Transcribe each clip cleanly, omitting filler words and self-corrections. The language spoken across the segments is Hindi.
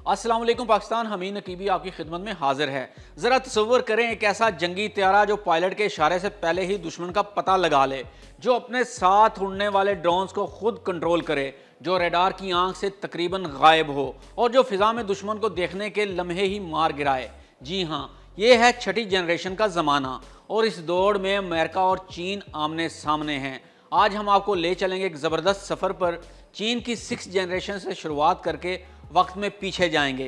अस्सलाम वालेकुम पाकिस्तान, हमीद नकीबी आपकी खिदमत में हाजिर है। ज़रा तसव्वुर करें एक ऐसा जंगी त्यारा जो पायलट के इशारे से पहले ही दुश्मन का पता लगा ले, जो अपने साथ उड़ने वाले ड्रोन्स को खुद कंट्रोल करे, जो रडार की आंख से तकरीबन गायब हो और जो फिजा में दुश्मन को देखने के लम्हे ही मार गिराए। जी हाँ, ये है छठी जनरेशन का ज़माना और इस दौड़ में अमेरिका और चीन आमने सामने हैं। आज हम आपको ले चलेंगे एक ज़बरदस्त सफ़र पर। चीन की 6th जनरेशन से शुरुआत करके वक्त में पीछे जाएंगे।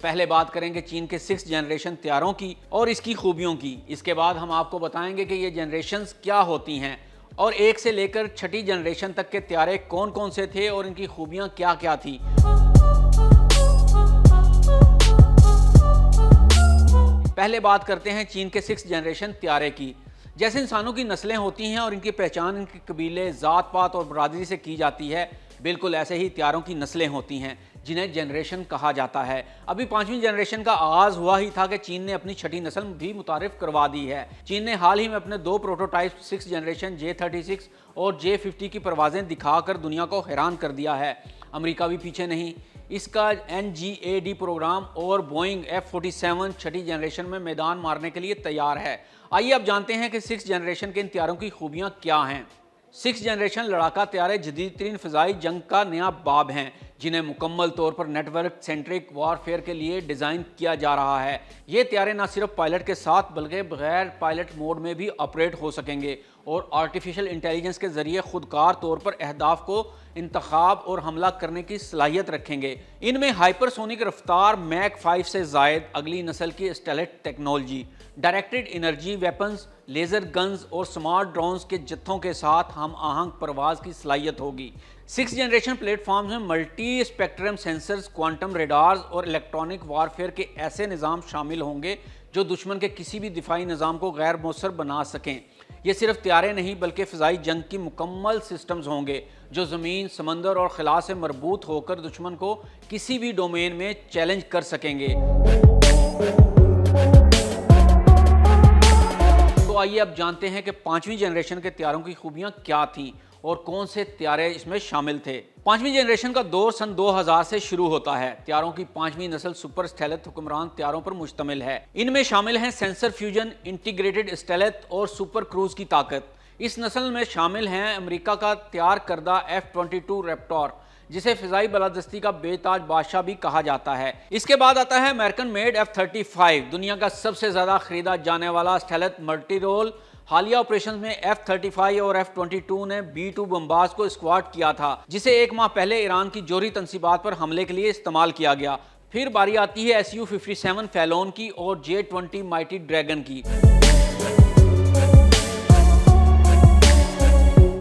पहले बात करेंगे चीन के 6th जनरेशन त्यारों की और इसकी खूबियों की। इसके बाद हम आपको बताएंगे कि ये जनरेशन्स क्या होती हैं और 1 से लेकर छठी जनरेशन तक के त्यारे कौन कौन से थे और इनकी खूबियाँ क्या क्या थी। पहले बात करते हैं चीन के 6th जनरेशन त्यारे की। जैसे इंसानों की नस्लें होती हैं और इनकी पहचान इनके कबीले, ज़ात पात और बरादरी से की जाती है, बिल्कुल ऐसे ही त्यारों की नस्लें होती हैं जिन्हें जनरेशन कहा जाता है। अभी 5वीं जनरेशन का आगाज़ हुआ ही था कि चीन ने अपनी छठी नस्ल भी मुतारिफ करवा दी है। चीन ने हाल ही में अपने 2 प्रोटोटाइप 6th जनरेशन J-36 और J-50 की परवाज़ें दिखाकर दुनिया को हैरान कर दिया है। अमेरिका भी पीछे नहीं, इसका NGAD प्रोग्राम और बोइंग F-47 छठी जनरेशन में मैदान मारने के लिए तैयार है। आइए अब जानते हैं कि 6th जनरेशन के इन त्यारों की खूबियाँ क्या हैं। 6th जनरेशन लड़ाका त्यारे जदीद तरीन फ़िज़ाई जंग का नया बाब हैं, जिन्हें मुकम्मल तौर पर नेटवर्क सेंट्रिक वारफेयर के लिए डिज़ाइन किया जा रहा है। ये त्यारे न सिर्फ पायलट के साथ बल्कि बगैर पायलट मोड में भी ऑपरेट हो सकेंगे और आर्टिफिशियल इंटेलिजेंस के ज़रिए खुदकार तौर पर अहदाफ को इंतखाब और हमला करने की सलाहियत रखेंगे। इनमें हाइपरसोनिक रफ्तार मैक 5 से ज़ायद अगली नस्ल की stellate technology, directed energy weapons, laser guns और स्मार्ट ड्रोन्स के जत्थों के साथ हम आहंग परवाज़ की सलाहियत होगी। 6th जनरेशन प्लेटफॉर्म्स में multi spectrum sensors, quantum radars और इलेक्ट्रॉनिक वारफेयर के ऐसे निज़ाम शामिल होंगे जो दुश्मन के किसी भी दिफाई निज़ाम को गैर मौसर बना सकें। ये सिर्फ त्यारे नहीं बल्कि फ़िज़ाई जंग की मुकम्मल सिस्टम्स होंगे जो ज़मीन, समंदर और खला से मरबूत होकर दुश्मन को किसी भी डोमेन में चैलेंज कर सकेंगे। तो आइए अब जानते हैं कि 5वीं जनरेशन के त्यारों की खूबियाँ क्या थीं और कौन से त्यारे इसमें शामिल थे। 5वीं जनरेशन का दौर सन 2000 से शुरू होता है। त्यारों की 5वीं नस्ल सुपर स्टेलेथ हुक्मरान त्यारों पर मुश्तमिल है। इनमें शामिल हैं सेंसर फ्यूजन, इंटीग्रेटेड स्टेलेथ और सुपर क्रूज की ताकत। इस नस्ल में शामिल हैं अमेरिका का तैयार करदा F-22 रैप्टर, जिसे फ़िज़ाई बलादस्ती का बेताज बादशाह भी कहा जाता है। इसके बाद आता है अमेरिकन मेड F-35, दुनिया का सबसे ज़्यादा खरीदा जाने वाला स्टेलेथ मल्टी रोल। हालिया ऑपरेशन में F-35 और F-22 ने B-2 बमबाज को स्क्वाड किया था, जिसे 1 माह पहले ईरान की जोहरी तंसीबात पर हमले के लिए इस्तेमाल किया गया। फिर बारी आती है Su-57 फैलोन की और J-20 माइटी ड्रैगन की।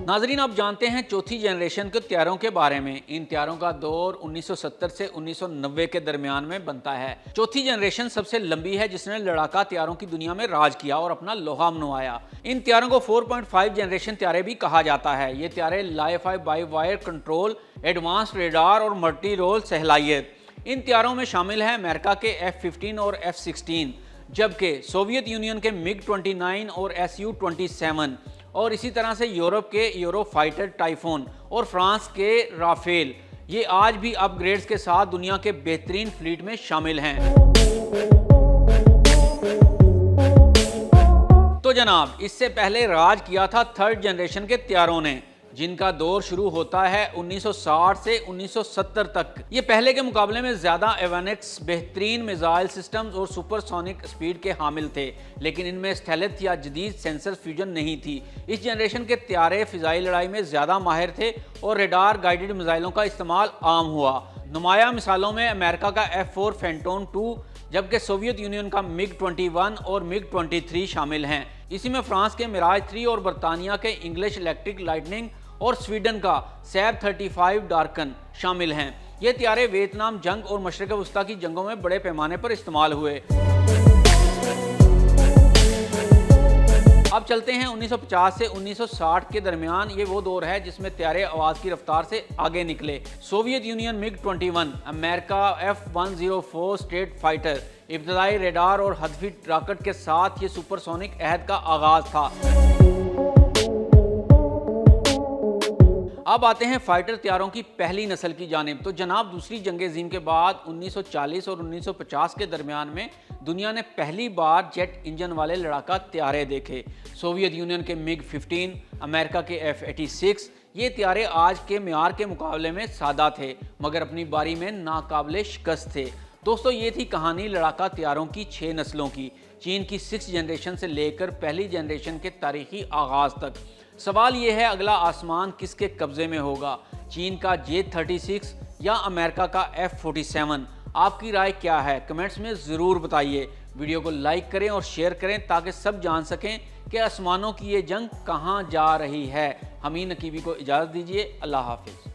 नाजरीन, अब जानते हैं चौथी जनरेशन के त्यारों के बारे में। इन त्यारों का दौर 1970 से 1990 के दरमियान में बनता है। चौथी जनरेशन सबसे लंबी है, जिसने लड़ाका त्यारों की दुनिया में राज किया और अपना लोहा मनवाया। इन त्यारों को 4.5 जनरेशन त्यारे भी कहा जाता है। ये त्यारे Li-Fi by wire control, advance radar और मल्टी रोल सलाहियत। इन त्यारों में शामिल है अमेरिका के F-15 और F-16, जबकि सोवियत यूनियन के MiG-29 और Su-27 और इसी तरह से यूरोप के यूरोफाइटर टाइफोन और फ्रांस के राफेल, ये आज भी अपग्रेड्स के साथ दुनिया के बेहतरीन फ्लीट में शामिल हैं। तो जनाब, इससे पहले राज किया था 3rd जनरेशन के त्यारों ने, जिनका दौर शुरू होता है 1960 से 1970 तक। ये पहले के मुकाबले में ज़्यादा एवानिक्स, बेहतरीन मिसाइल सिस्टम्स और सुपरसोनिक स्पीड के हामिल थे, लेकिन इनमें स्टेलेथ या जदीद सेंसर फ्यूजन नहीं थी। इस जनरेशन के त्यारे फ़िज़ाई लड़ाई में ज़्यादा माहिर थे और रेडार गाइडेड मिसाइलों का इस्तेमाल आम हुआ। नुमाया मिसालों में अमेरिका का F-4 फैंटोम 2, जबकि सोवियत यूनियन का MiG-21 और MiG-23 शामिल हैं। इसी में फ्रांस के मिराज 3 और बरतानिया के इंग्लिश इलेक्ट्रिक लाइटनिंग और स्वीडन का SAB-35 डार्कन शामिल हैं। ये त्यारे वियतनाम जंग और मशरिक़ वस्ता की जंगों में बड़े पैमाने पर इस्तेमाल हुए। अब चलते हैं 1950 से 1960 के दरमियान। ये वो दौर है जिसमें त्यारे आवाज़ की रफ्तार से आगे निकले। Soviet union MiG-21, America F-104 straight fighter, इब्तदाई रेडार और हदफी रॉकेट के साथ ये सुपरसोनिक अहद का आगाज़ था। अब आते हैं फाइटर तैयारों की पहली नस्ल की जानिब। तो जनाब, दूसरी जंग अज़ीम के बाद 1940 और 1950 के दरमियान में दुनिया ने पहली बार जेट इंजन वाले लड़ाका तैयारे देखे। सोवियत यूनियन के MiG-15, अमेरिका के F-86, ये तैयारे आज के मेयार के मुकाबले में सादा थे मगर अपनी बारी में नाकाबिले शिकस्त थे। दोस्तों, ये थी कहानी लड़ाका तैयारों की 6 नस्लों की, चीन की 6 जनरेशन से लेकर पहली जनरेशन के तारीखी आगाज़ तक। सवाल ये है, अगला आसमान किसके कब्जे में होगा, चीन का J-36 या अमेरिका का F-47? आपकी राय क्या है? कमेंट्स में ज़रूर बताइए। वीडियो को लाइक करें और शेयर करें ताकि सब जान सकें कि आसमानों की ये जंग कहाँ जा रही है। हमीद नकीवी को इजाज़त दीजिए। अल्लाह हाफिज़।